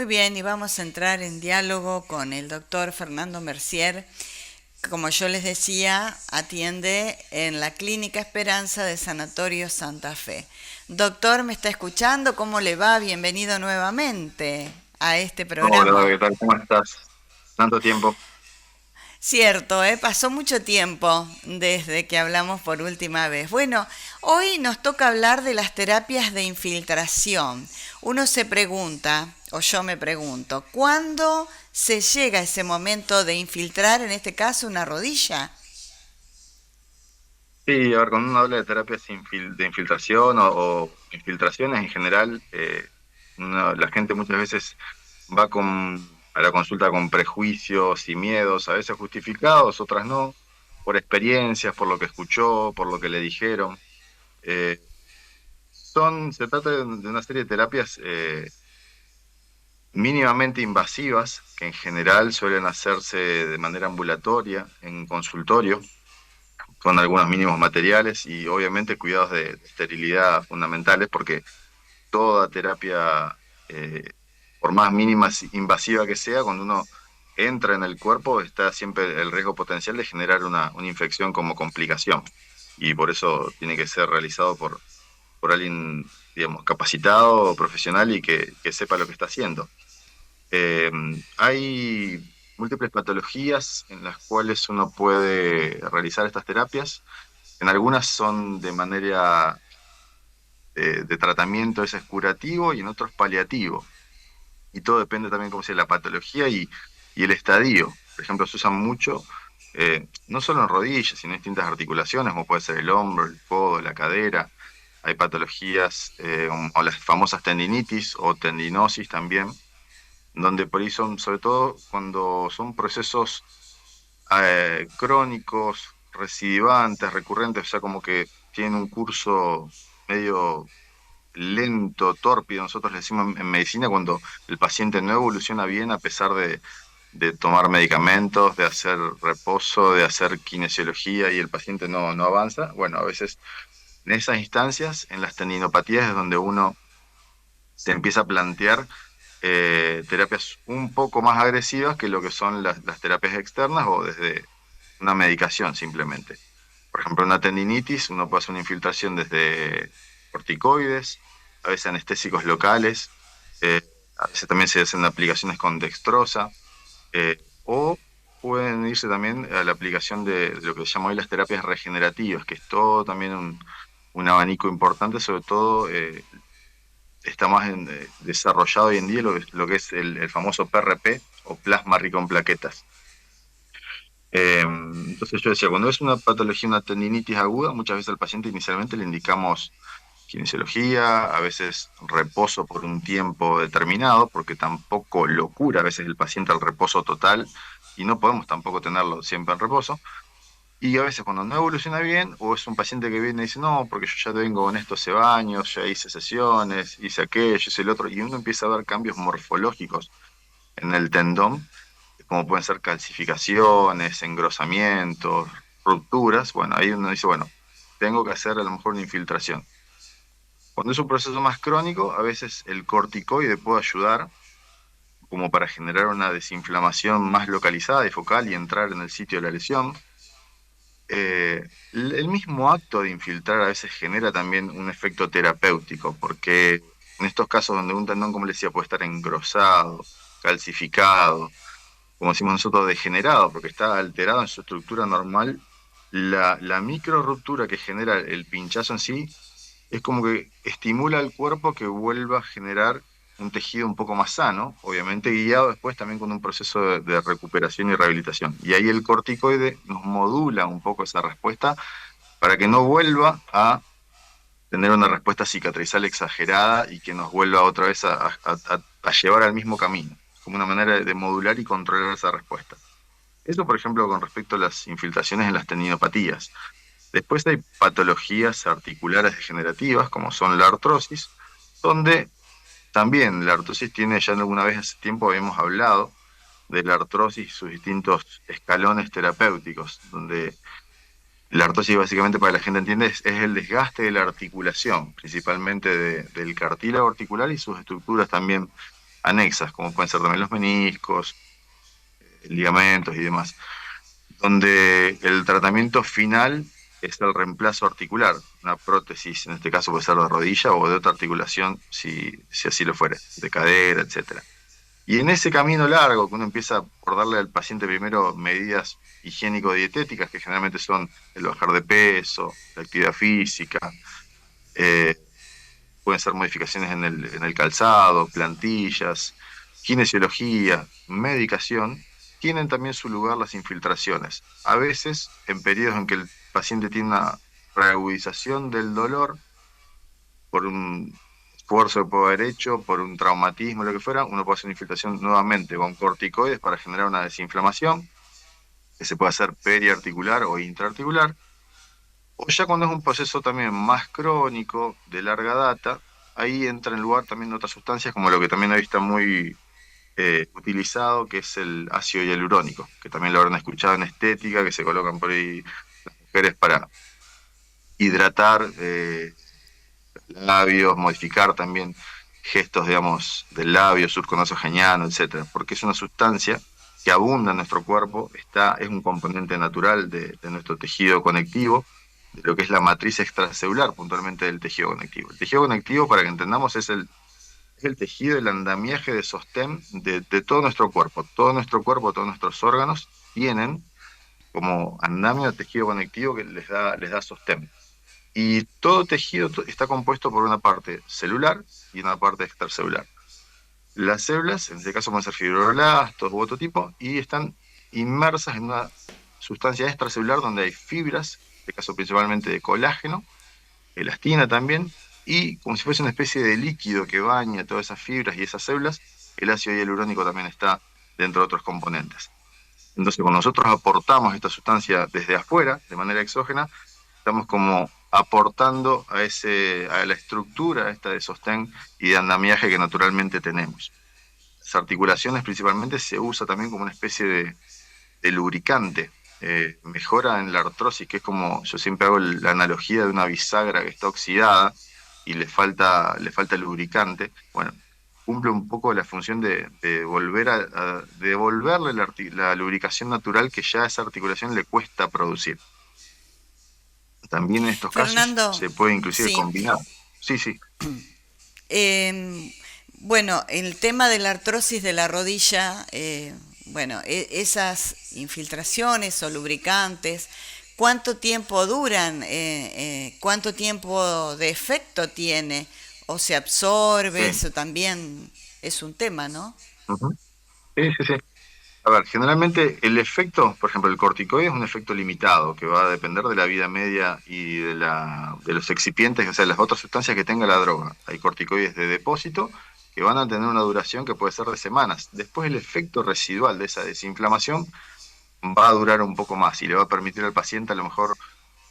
Muy bien, y vamos a entrar en diálogo con el doctor Fernando Mercier. Como yo les decía, atiende en la Clínica Esperanza de Sanatorio Santa Fe. Doctor, ¿me está escuchando? ¿Cómo le va? Bienvenido nuevamente a este Hola, programa. ¿qué tal? ¿Cómo estás? Tanto tiempo. Cierto, pasó mucho tiempo desde que hablamos por última vez. Bueno, hoy nos toca hablar de las terapias de infiltración. Uno se pregunta, o yo me pregunto, ¿cuándo se llega a ese momento de infiltrar, en este caso, una rodilla? Sí, a ver, cuando uno habla de terapias de infiltración o infiltraciones en general, la gente muchas veces va a la consulta con prejuicios y miedos, a veces justificados, otras no, por experiencias, por lo que escuchó, por lo que le dijeron. Eh, se trata de una serie de terapias mínimamente invasivas, que en general suelen hacerse de manera ambulatoria, en consultorio con algunos mínimos materiales y obviamente cuidados de esterilidad fundamentales, porque toda terapia, por más mínima invasiva que sea, cuando uno entra en el cuerpo está siempre el riesgo potencial de generar una infección como complicación. Y por eso tiene que ser realizado por alguien, digamos, capacitado, profesional y que sepa lo que está haciendo. Eh, Hay múltiples patologías en las cuales uno puede realizar estas terapias. En algunas son de manera de tratamiento, ese es curativo, y en otros paliativo. Y todo depende también, como sea, la patología y el estadio. Por ejemplo, se usan mucho, no solo en rodillas, sino en distintas articulaciones, como puede ser el hombro, el codo, la cadera. Hay patologías como las famosas tendinitis o tendinosis también, donde por ahí son, sobre todo cuando son procesos crónicos, recidivantes, recurrentes, o sea, como que tienen un curso medio lento, tórpido, nosotros le decimos en medicina cuando el paciente no evoluciona bien a pesar de tomar medicamentos, de hacer reposo, de hacer kinesiología y el paciente no avanza. Bueno, a veces en esas instancias, en las tendinopatías, es donde uno se empieza a plantear terapias un poco más agresivas que lo que son las terapias externas o desde una medicación simplemente. Por ejemplo, una tendinitis, uno puede hacer una infiltración desde corticoides, a veces anestésicos locales, eh, a veces también se hacen aplicaciones con dextrosa, o pueden irse también a la aplicación de lo que se llama hoy las terapias regenerativas, que es todo también un abanico importante, sobre todo está más desarrollado hoy en día lo que es el famoso PRP o plasma rico en plaquetas. Entonces yo decía, cuando es una patología, una tendinitis aguda, muchas veces al paciente inicialmente le indicamos kinesiología, a veces reposo por un tiempo determinado, porque tampoco lo cura a veces el paciente al reposo total y no podemos tampoco tenerlo siempre en reposo. Y a veces cuando no evoluciona bien, o es un paciente que viene y dice, no, porque yo ya vengo con esto hace años, ya hice sesiones, hice aquello, hice el otro, y uno empieza a ver cambios morfológicos en el tendón, como pueden ser calcificaciones, engrosamientos, rupturas. Bueno, ahí uno dice, bueno, tengo que hacer a lo mejor una infiltración. Cuando es un proceso más crónico, a veces el corticoide puede ayudar como para generar una desinflamación más localizada y focal y entrar en el sitio de la lesión. El mismo acto de infiltrar a veces genera también un efecto terapéutico, porque en estos casos donde un tendón, como les decía, puede estar engrosado, calcificado, como decimos nosotros, degenerado, porque está alterado en su estructura normal, la micro ruptura que genera el pinchazo en sí es como que estimula al cuerpo que vuelva a generar un tejido un poco más sano, obviamente guiado después también con un proceso de recuperación y rehabilitación. Y ahí el corticoide nos modula un poco esa respuesta para que no vuelva a tener una respuesta cicatrizal exagerada y que nos vuelva otra vez a llevar al mismo camino, como una manera de modular y controlar esa respuesta. Eso, por ejemplo, con respecto a las infiltraciones en las tendinopatías. Después hay patologías articulares degenerativas, como son la artrosis, donde también la artrosis tiene, ya alguna vez hace tiempo habíamos hablado de la artrosis y sus distintos escalones terapéuticos, donde la artrosis básicamente, para que la gente entienda, es el desgaste de la articulación, principalmente del cartílago articular y sus estructuras también anexas, como pueden ser también los meniscos, ligamentos y demás, donde el tratamiento final es el reemplazo articular, una prótesis, en este caso puede ser de rodilla o de otra articulación, si así lo fuere, de cadera, etcétera. Y en ese camino largo, que uno empieza por darle al paciente primero medidas higiénico-dietéticas, que generalmente son el bajar de peso, la actividad física, eh, pueden ser modificaciones en el calzado, plantillas, kinesiología, medicación, tienen también su lugar las infiltraciones. A veces, en periodos en que el paciente tiene una reagudización del dolor por un esfuerzo que puede haber hecho, por un traumatismo, lo que fuera, uno puede hacer una infiltración nuevamente con corticoides para generar una desinflamación, que se puede hacer periarticular o intraarticular, o ya cuando es un proceso también más crónico, de larga data, ahí entra en lugar también otras sustancias, como lo que también hoy está muy utilizado, que es el ácido hialurónico, que también lo habrán escuchado en estética, que se colocan por ahí las mujeres para hidratar labios, modificar también gestos, digamos, del labio, surco nasogeniano, etcétera, porque es una sustancia que abunda en nuestro cuerpo, es un componente natural de nuestro tejido conectivo, de lo que es la matriz extracelular, puntualmente del tejido conectivo. El tejido conectivo, para que entendamos, es el tejido, el andamiaje de sostén de todo nuestro cuerpo. Todo nuestro cuerpo, todos nuestros órganos tienen como andamio tejido conectivo que les da sostén. Y todo tejido está compuesto por una parte celular y una parte extracelular. Las células, en este caso pueden ser fibroblastos u otro tipo, y están inmersas en una sustancia extracelular donde hay fibras, en este caso principalmente de colágeno, elastina también, y como si fuese una especie de líquido que baña todas esas fibras y esas células, el ácido hialurónico también está dentro de otros componentes. Entonces, cuando nosotros aportamos esta sustancia desde afuera, de manera exógena, estamos como aportando a la estructura esta de sostén y de andamiaje que naturalmente tenemos. Las articulaciones principalmente se usa también como una especie de lubricante. Mejora en la artrosis, que es como, yo siempre hago la analogía de una bisagra que está oxidada y le falta lubricante. Bueno, cumple un poco la función de volver a devolverle la lubricación natural que ya a esa articulación le cuesta producir. También en estos casos Fernando, se puede inclusive sí. combinar. Sí, sí. Em, bueno, el tema de la artrosis de la rodilla, bueno, esas infiltraciones o lubricantes, ¿cuánto tiempo duran? ¿Cuánto tiempo de efecto tiene? ¿O se absorbe? Sí. Eso también es un tema, ¿no? Ujú. Sí, sí, sí. A ver, generalmente el efecto, por ejemplo, el corticoide es un efecto limitado que va a depender de la vida media y de los excipientes, o sea, las otras sustancias que tenga la droga. Hay corticoides de depósito que van a tener una duración que puede ser de semanas. Después el efecto residual de esa desinflamación va a durar un poco más y le va a permitir al paciente a lo mejor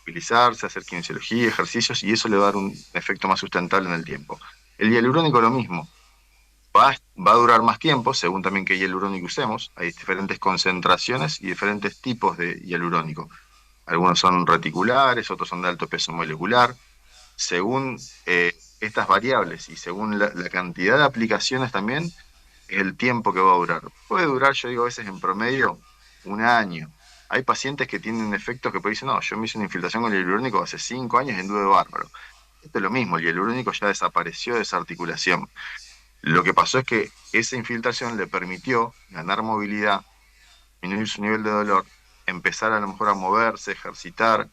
movilizarse, hacer kinesiología, ejercicios, y eso le va a dar un efecto más sustentable en el tiempo. El hialurónico lo mismo. Va a durar más tiempo, según también qué hialurónico usemos. Hay diferentes concentraciones y diferentes tipos de hialurónico. Algunos son reticulares, otros son de alto peso molecular. Según estas variables y según la cantidad de aplicaciones también, es el tiempo que va a durar. Puede durar, yo digo, a veces en promedio, un año. Hay pacientes que tienen efectos que pueden decir, no, yo me hice una infiltración con el hialurónico hace 5 años y anduve bárbaro. Esto es lo mismo, el hialurónico ya desapareció de esa articulación. Lo que pasó es que esa infiltración le permitió ganar movilidad, disminuir su nivel de dolor, empezar a lo mejor a moverse, ejercitar,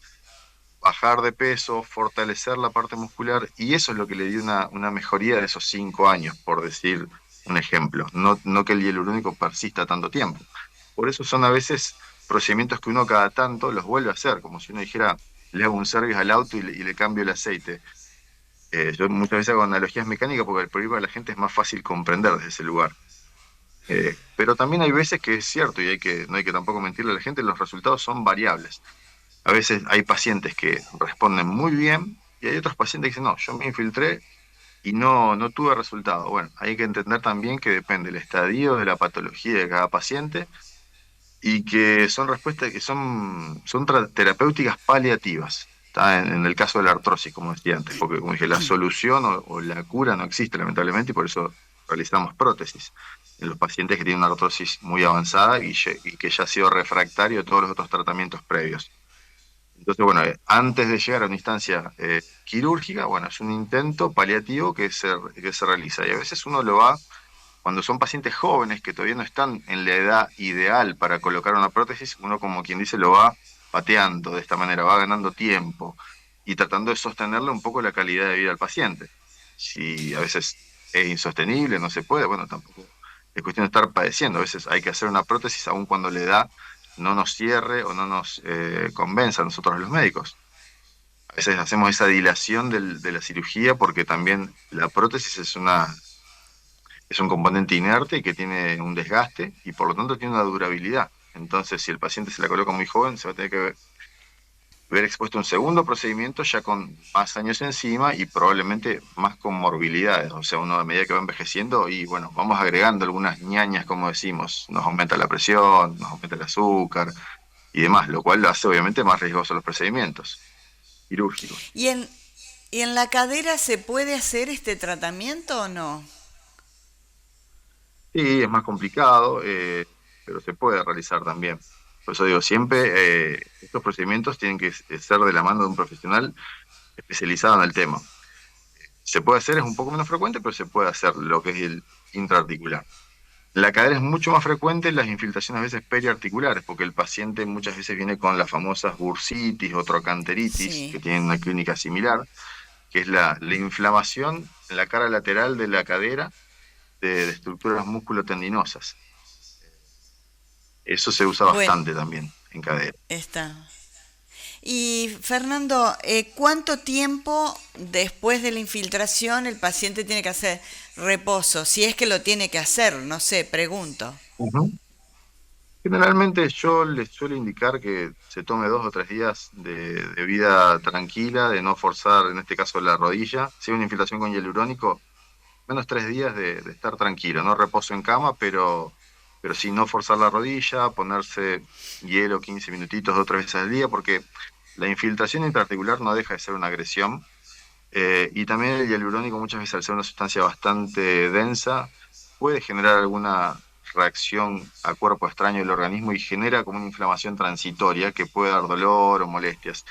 bajar de peso, fortalecer la parte muscular, y eso es lo que le dio una mejoría de esos 5 años, por decir un ejemplo. No que el hialurónico persista tanto tiempo. Por eso son a veces procedimientos que uno cada tanto los vuelve a hacer, como si uno dijera, le hago un service al auto y le cambio el aceite. Yo muchas veces hago analogías mecánicas porque por ahí para la gente es más fácil comprender desde ese lugar. Pero también hay veces que es cierto, y no hay que tampoco mentirle a la gente, los resultados son variables. A veces hay pacientes que responden muy bien y hay otros pacientes que dicen, no, yo me infiltré y no tuve resultado. Bueno, hay que entender también que depende del estadio de la patología de cada paciente y que son respuestas que son terapéuticas paliativas. ¿Tá? En el caso de la artrosis, como decía antes, porque como dije, la solución o la cura no existe lamentablemente y por eso realizamos prótesis en los pacientes que tienen una artrosis muy avanzada y que ya ha sido refractario a todos los otros tratamientos previos. Entonces, bueno, antes de llegar a una instancia quirúrgica, bueno, es un intento paliativo que se realiza. Y a veces uno lo va, cuando son pacientes jóvenes que todavía no están en la edad ideal para colocar una prótesis, uno como quien dice lo va pateando de esta manera, va ganando tiempo y tratando de sostenerle un poco la calidad de vida al paciente. Si a veces es insostenible, no se puede, bueno, tampoco es cuestión de estar padeciendo. A veces hay que hacer una prótesis aun cuando la edad no nos cierre o no nos convenza a nosotros los médicos. A veces hacemos esa dilación de la cirugía porque también la prótesis es un componente inerte y que tiene un desgaste y por lo tanto tiene una durabilidad. Entonces, si el paciente se la coloca muy joven, se va a tener que ver expuesto a un segundo procedimiento ya con más años encima y probablemente más comorbilidades. O sea, uno a medida que va envejeciendo y bueno, vamos agregando algunas ñañas, como decimos, nos aumenta la presión, nos aumenta el azúcar y demás, lo cual lo hace obviamente más riesgosos los procedimientos quirúrgicos. ¿Y y en la cadera se puede hacer este tratamiento o no? Sí, es más complicado, pero se puede realizar también. Por eso digo, siempre estos procedimientos tienen que ser de la mano de un profesional especializado en el tema. Se puede hacer, es un poco menos frecuente, pero se puede hacer lo que es el intraarticular. En la cadera es mucho más frecuente las infiltraciones a veces periarticulares, porque el paciente muchas veces viene con las famosas bursitis o trocanteritis, que Sí. tienen una clínica similar, que es la inflamación en la cara lateral de la cadera de estructuras musculotendinosas. Eso se usa Bueno, bastante también en cadera. está. Y Fernando, ¿cuánto tiempo después de la infiltración el paciente tiene que hacer reposo? Si es que lo tiene que hacer, no sé, pregunto. Ujú. Generalmente yo les suelo indicar que se tome 2 o 3 días de vida tranquila, de no forzar, en este caso, la rodilla. Si hay una infiltración con hialurónico, menos 3 días de estar tranquilo, no reposo en cama, pero sí no forzar la rodilla, ponerse hielo 15 minutitos 2 o 3 veces al día, porque la infiltración intraarticular no deja de ser una agresión. Y también el hialurónico muchas veces al ser una sustancia bastante densa puede generar alguna reacción a cuerpo extraño del organismo y genera como una inflamación transitoria que puede dar dolor o molestias.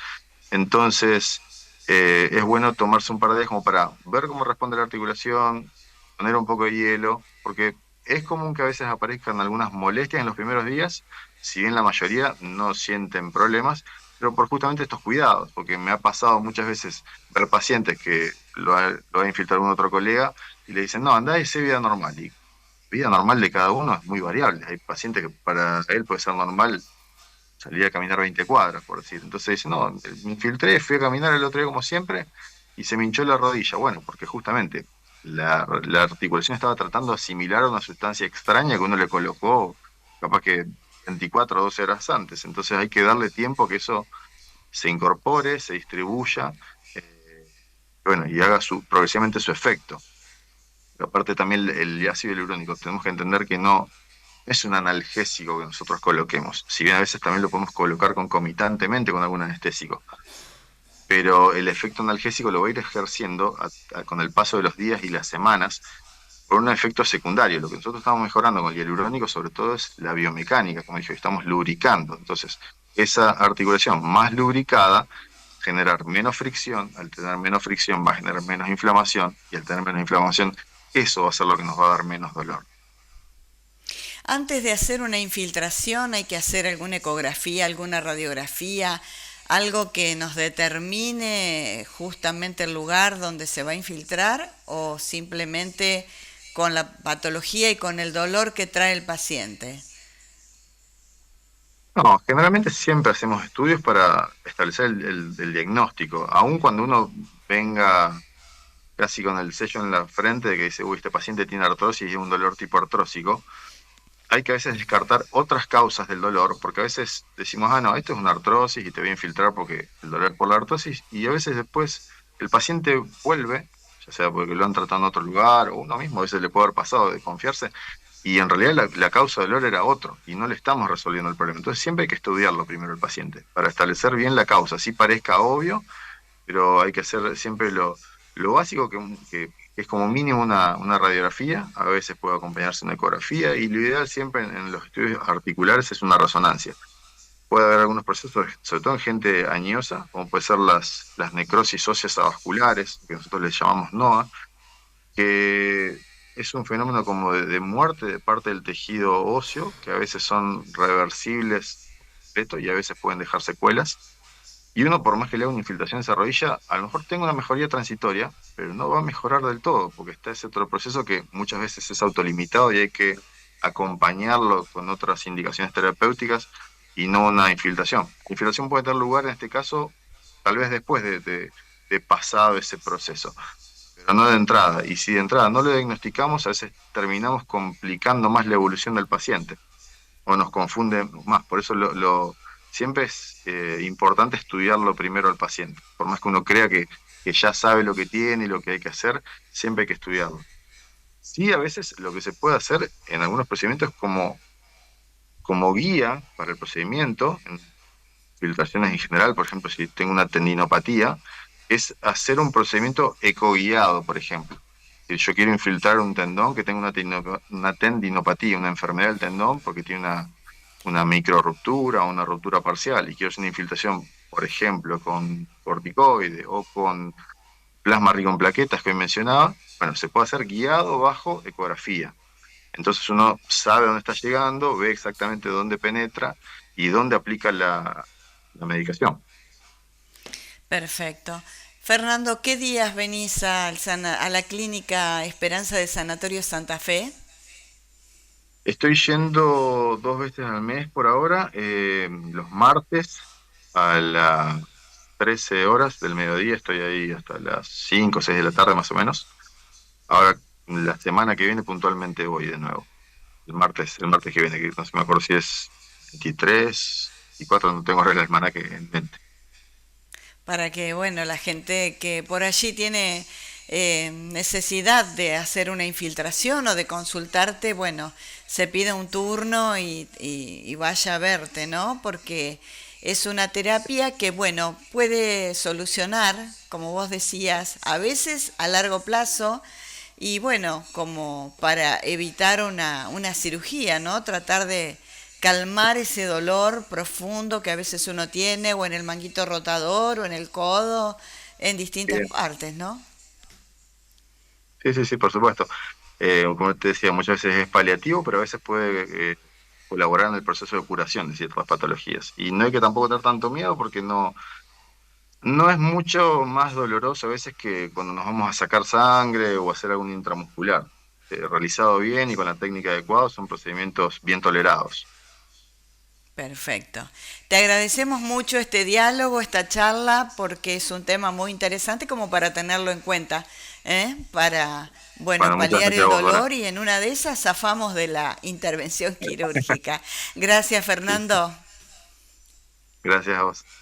Entonces, es bueno tomarse un par de días como para ver cómo responde la articulación, poner un poco de hielo, porque es común que a veces aparezcan algunas molestias en los primeros días, si bien la mayoría no sienten problemas, pero por justamente estos cuidados, porque me ha pasado muchas veces ver pacientes que lo ha infiltrado un otro colega y le dicen, no, anda y sé vida normal. Y vida normal de cada uno es muy variable. Hay pacientes que para él puede ser normal salir a caminar 20 cuadras, por decir. Entonces dice, no, me infiltré, fui a caminar el otro día como siempre y se me hinchó la rodilla. Bueno, porque justamente la articulación estaba tratando de asimilar una sustancia extraña que uno le colocó capaz que 24 o 12 horas antes. Entonces hay que darle tiempo que eso se incorpore, se distribuya, bueno, y haga progresivamente su efecto. Pero aparte también el ácido hialurónico, tenemos que entender que no es un analgésico que nosotros coloquemos, si bien a veces también lo podemos colocar concomitantemente con algún anestésico, pero el efecto analgésico lo va a ir ejerciendo con el paso de los días y las semanas por un efecto secundario. Lo que nosotros estamos mejorando con el hialurónico sobre todo es la biomecánica, como dije, estamos lubricando. Entonces, esa articulación más lubricada generar menos fricción, al tener menos fricción va a generar menos inflamación y al tener menos inflamación eso va a ser lo que nos va a dar menos dolor. Antes de hacer una infiltración hay que hacer alguna ecografía, alguna radiografía, algo que nos determine justamente el lugar donde se va a infiltrar o simplemente con la patología y con el dolor que trae el paciente. No, generalmente siempre hacemos estudios para establecer el diagnóstico, aun cuando uno venga casi con el sello en la frente de que dice, uy, este paciente tiene artrosis y es un dolor tipo artrósico, hay que a veces descartar otras causas del dolor, porque a veces decimos, ah, no, esto es una artrosis y te voy a infiltrar porque el dolor por la artrosis, y a veces después el paciente vuelve, ya sea porque lo han tratado en otro lugar, o uno mismo a veces le puede haber pasado de confiarse, y en realidad la causa del dolor era otro, y no le estamos resolviendo el problema. Entonces siempre hay que estudiarlo primero el paciente, para establecer bien la causa, así parezca obvio, pero hay que hacer siempre Lo básico que es como mínimo una radiografía, a veces puede acompañarse una ecografía, y lo ideal siempre en los estudios articulares es una resonancia. Puede haber algunos procesos, sobre todo en gente añosa, como puede ser las necrosis óseas avasculares, que nosotros les llamamos NOA, que es un fenómeno como de muerte de parte del tejido óseo, que a veces son reversibles completo, y a veces pueden dejar secuelas. Y uno, por más que le haga una infiltración en esa rodilla, a lo mejor tenga una mejoría transitoria, pero no va a mejorar del todo, porque está ese otro proceso que muchas veces es autolimitado y hay que acompañarlo con otras indicaciones terapéuticas y no una infiltración. La infiltración puede tener lugar en este caso, tal vez después de pasado ese proceso, pero no de entrada. Y si de entrada no lo diagnosticamos, a veces terminamos complicando más la evolución del paciente o nos confunde más. Por eso siempre es importante estudiarlo primero al paciente. Por más que uno crea que ya sabe lo que tiene y lo que hay que hacer, siempre hay que estudiarlo. Sí, a veces lo que se puede hacer en algunos procedimientos como guía para el procedimiento, en filtraciones en general, por ejemplo, si tengo una tendinopatía, es hacer un procedimiento ecoguiado, por ejemplo. Si yo quiero infiltrar un tendón que tenga una tendinopatía, una enfermedad del tendón, porque tiene una micro ruptura o una ruptura parcial, y quiero hacer una infiltración, por ejemplo, con corticoide o con plasma rico en plaquetas que hoy mencionaba, bueno, se puede hacer guiado bajo ecografía. Entonces uno sabe dónde está llegando, ve exactamente dónde penetra y dónde aplica la medicación. Perfecto. Fernando, ¿qué días venís a la clínica Esperanza de Sanatorio Santa Fe? Estoy yendo 2 veces al mes por ahora, los martes a las 13 horas del mediodía, estoy ahí hasta las 5 o 6 de la tarde más o menos. Ahora, la semana que viene puntualmente voy de nuevo. El martes que viene, que no sé, me acuerdo si es 23 y 4, no tengo ahora el almanaque en mente. Para que, bueno, la gente que por allí tiene necesidad de hacer una infiltración o de consultarte, bueno, se pida un turno y vaya a verte, ¿no? Porque es una terapia que, bueno, puede solucionar, como vos decías, a veces a largo plazo y, bueno, como para evitar una cirugía, ¿no? Tratar de calmar ese dolor profundo que a veces uno tiene o en el manguito rotador o en el codo, en distintas Bien. partes, ¿no? Sí, sí, sí, por supuesto. Como te decía, muchas veces es paliativo, pero a veces puede colaborar en el proceso de curación de ciertas patologías. Y no hay que tampoco tener tanto miedo porque no es mucho más doloroso a veces que cuando nos vamos a sacar sangre o hacer algún intramuscular. Realizado bien y con la técnica adecuada son procedimientos bien tolerados. Perfecto. Te agradecemos mucho este diálogo, esta charla, porque es un tema muy interesante como para tenerlo en cuenta, ¿eh? Para, bueno, Bueno, muchas paliar gracias a el vos, Dora. dolor y en una de esas zafamos de la intervención quirúrgica. Gracias, Sí, Fernando. gracias a vos.